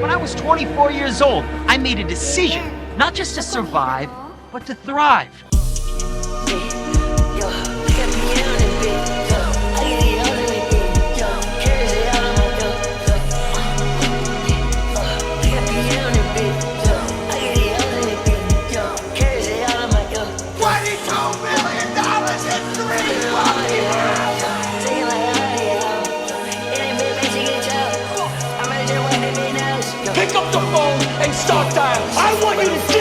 When I was 24 years old, I made a decision, not just to survive, but to thrive. Pick up the phone and start dialing. I want you to